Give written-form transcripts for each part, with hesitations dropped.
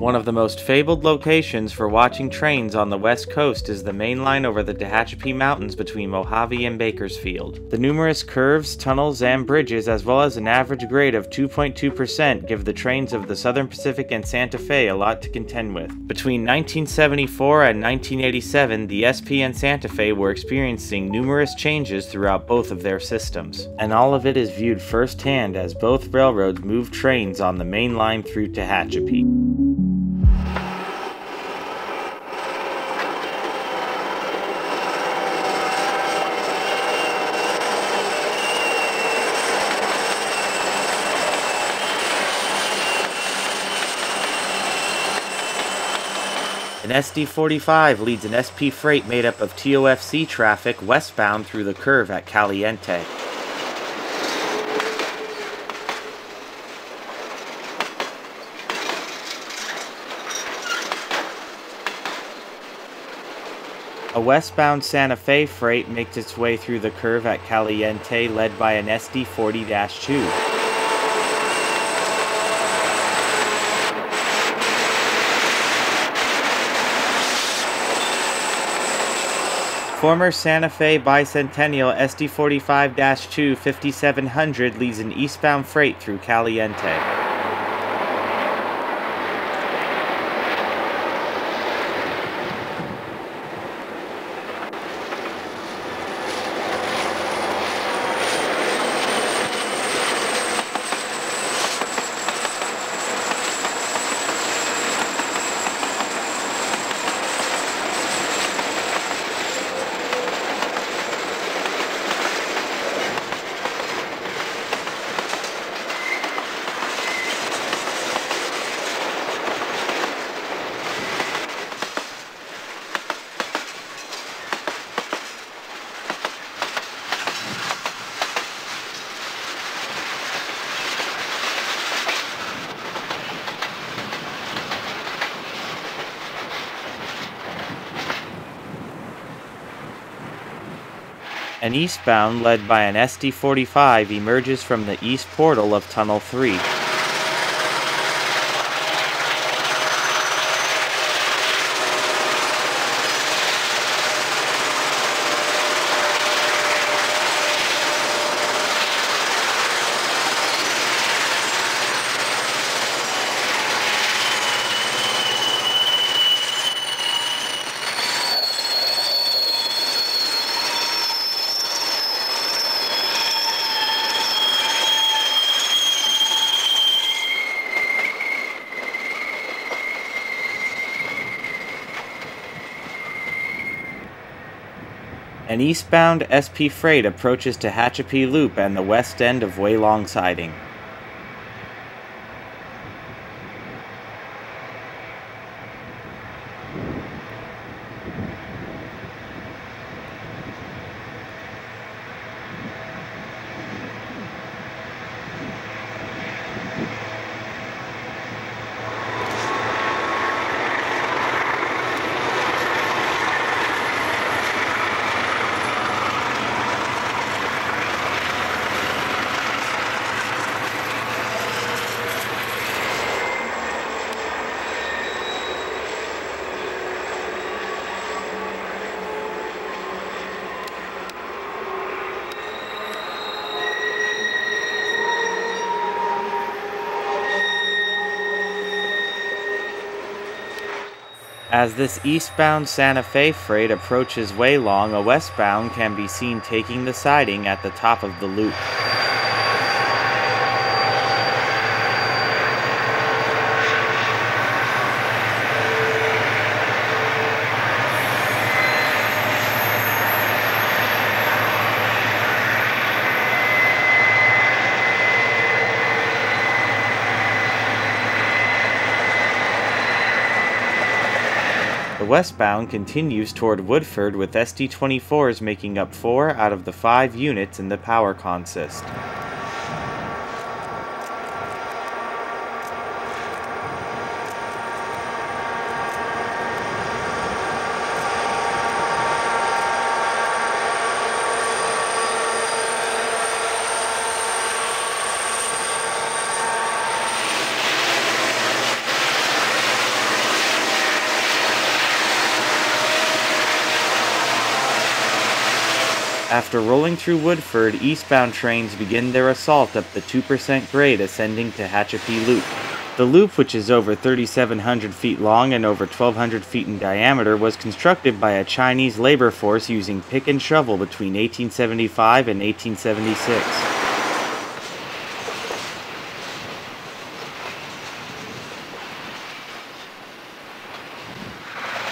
One of the most fabled locations for watching trains on the west coast is the main line over the Tehachapi Mountains between Mojave and Bakersfield. The numerous curves, tunnels, and bridges, as well as an average grade of 2.2%, give the trains of the Southern Pacific and Santa Fe a lot to contend with. Between 1974 and 1987, the SP and Santa Fe were experiencing numerous changes throughout both of their systems, and all of it is viewed firsthand as both railroads moved trains on the main line through Tehachapi. An SD45 leads an SP freight made up of TOFC traffic westbound through the curve at Caliente. A westbound Santa Fe freight makes its way through the curve at Caliente, led by an SD40-2. Former Santa Fe Bicentennial SD45-2 5700 leads an eastbound freight through Caliente. An eastbound led by an SD45 emerges from the east portal of Tunnel 3. An eastbound SP freight approaches Tehachapi Loop and the west end of Waylong Siding. As this eastbound Santa Fe freight approaches Waylong, a westbound can be seen taking the siding at the top of the loop. The westbound continues toward Woodford with SD24s making up 4 out of the 5 units in the power consist. After rolling through Woodford, eastbound trains begin their assault up the 2% grade ascending Tehachapi Loop. The loop, which is over 3,700 feet long and over 1,200 feet in diameter, was constructed by a Chinese labor force using pick and shovel between 1875 and 1876.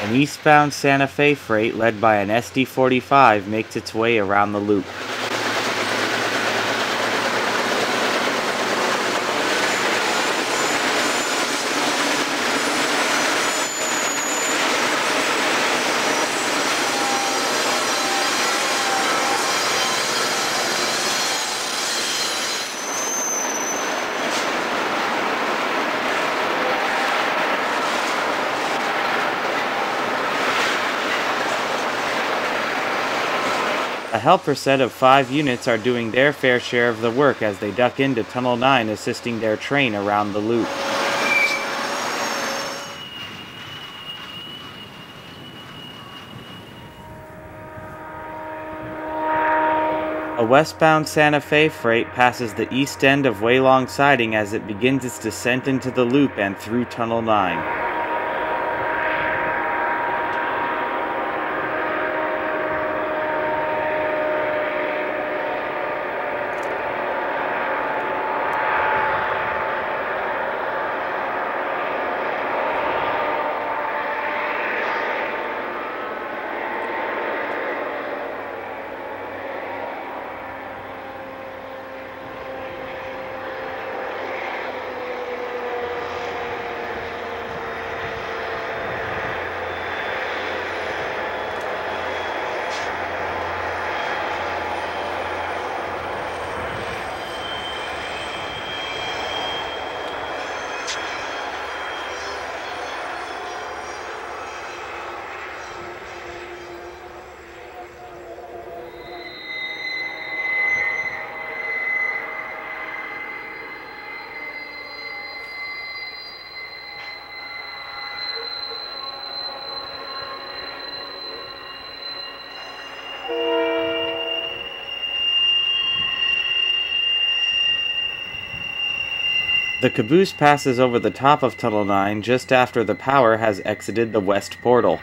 An eastbound Santa Fe freight led by an SD45 makes its way around the loop. A helper set of 5 units are doing their fair share of the work as they duck into Tunnel 9, assisting their train around the loop. A westbound Santa Fe freight passes the east end of Waylong Siding as it begins its descent into the loop and through Tunnel 9. The caboose passes over the top of Tunnel 9 just after the power has exited the west portal.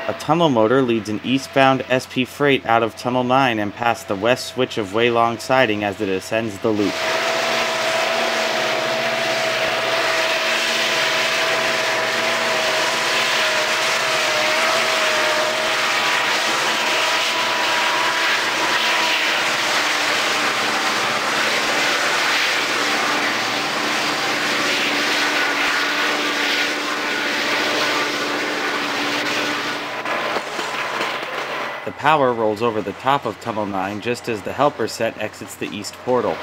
A tunnel motor leads an eastbound SP freight out of Tunnel 9 and past the west switch of Waylong Siding as it ascends the loop. The power rolls over the top of Tunnel 9 just as the helper set exits the east portal.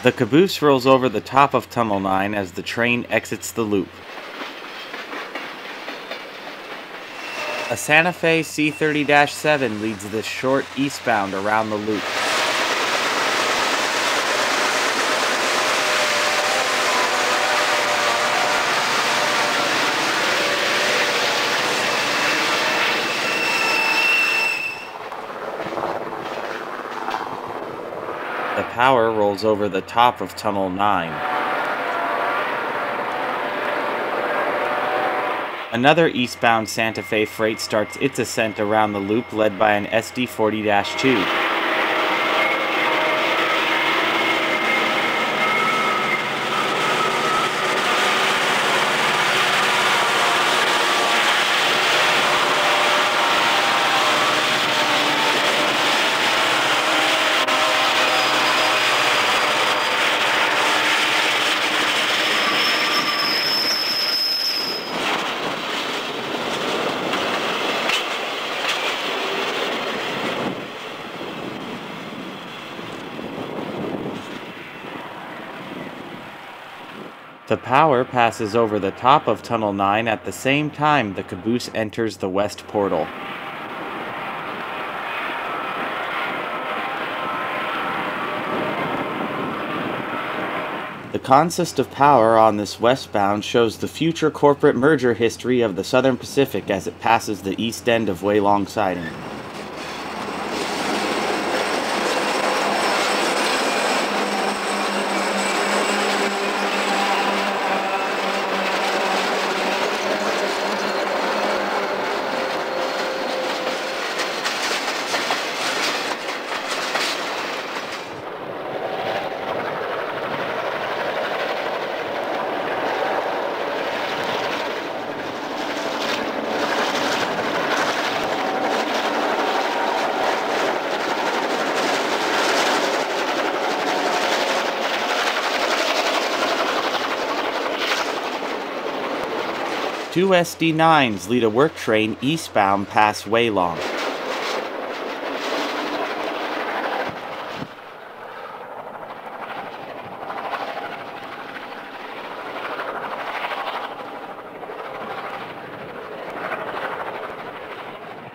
The caboose rolls over the top of Tunnel 9 as the train exits the loop. A Santa Fe C30-7 leads the short eastbound around the loop. The power rolls over the top of Tunnel 9. Another eastbound Santa Fe freight starts its ascent around the loop led by an SD40-2. The power passes over the top of Tunnel 9 at the same time the caboose enters the west portal. The consist of power on this westbound shows the future corporate merger history of the Southern Pacific as it passes the east end of Waylong Siding. Two SD9s lead a work train eastbound past Waylong.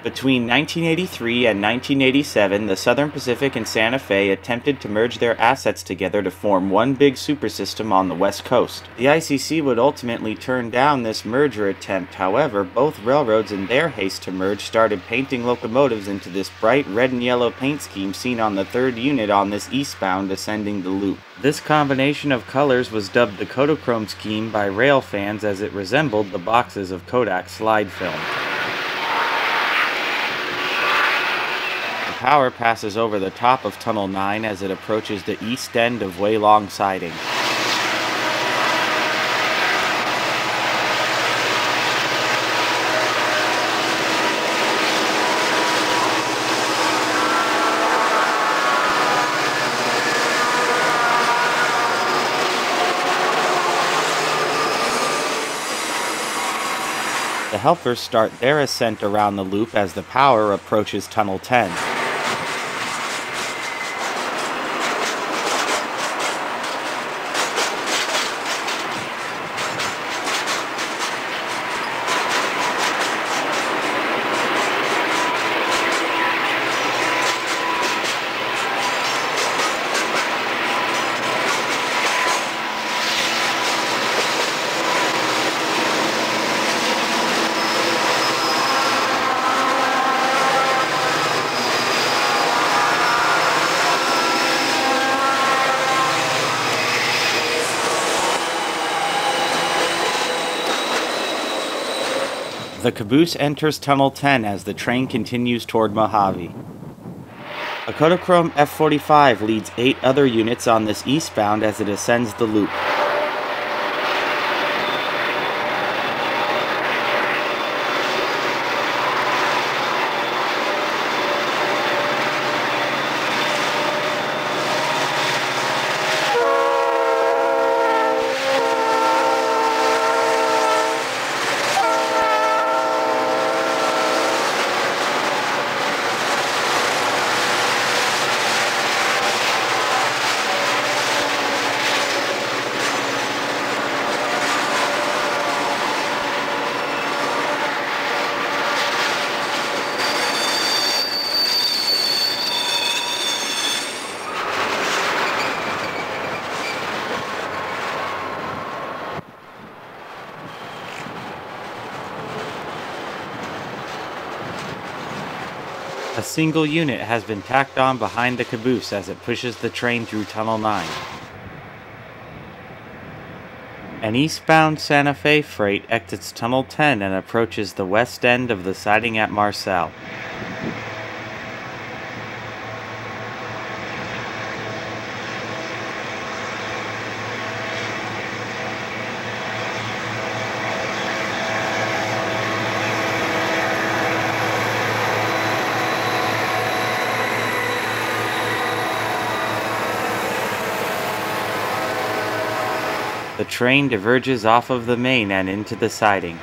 Between 1983 and 1987, the Southern Pacific and Santa Fe attempted to merge their assets together to form one big supersystem on the West Coast. The ICC would ultimately turn down this merger attempt. However, both railroads in their haste to merge started painting locomotives into this bright red and yellow paint scheme seen on the third unit on this eastbound ascending the loop. This combination of colors was dubbed the Kodachrome scheme by rail fans as it resembled the boxes of Kodak slide film. Power passes over the top of Tunnel 9 as it approaches the east end of Waylong Siding. The helpers start their ascent around the loop as the power approaches Tunnel 10. The caboose enters Tunnel 10 as the train continues toward Mojave. A Kodachrome F45 leads 8 other units on this eastbound as it ascends the loop. A single unit has been tacked on behind the caboose as it pushes the train through Tunnel 9. An eastbound Santa Fe freight exits Tunnel 10 and approaches the west end of the siding at Marcel. The train diverges off of the main and into the siding.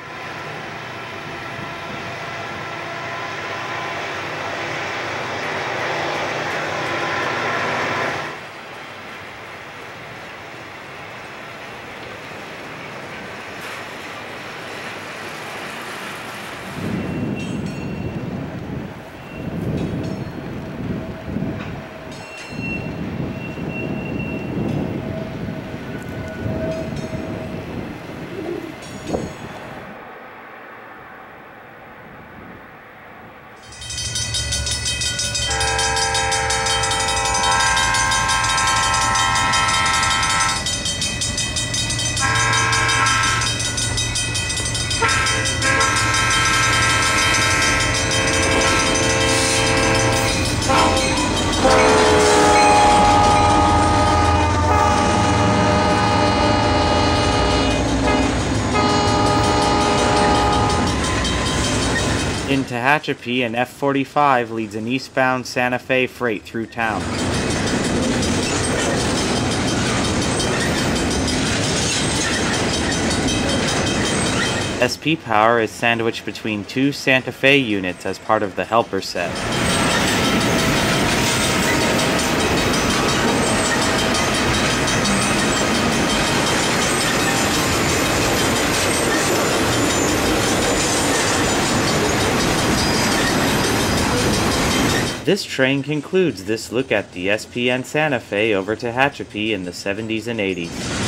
Tehachapi, an F45 leads an eastbound Santa Fe freight through town. SP power is sandwiched between two Santa Fe units as part of the helper set. This train concludes this look at the SP and Santa Fe over Tehachapi in the 70s and 80s.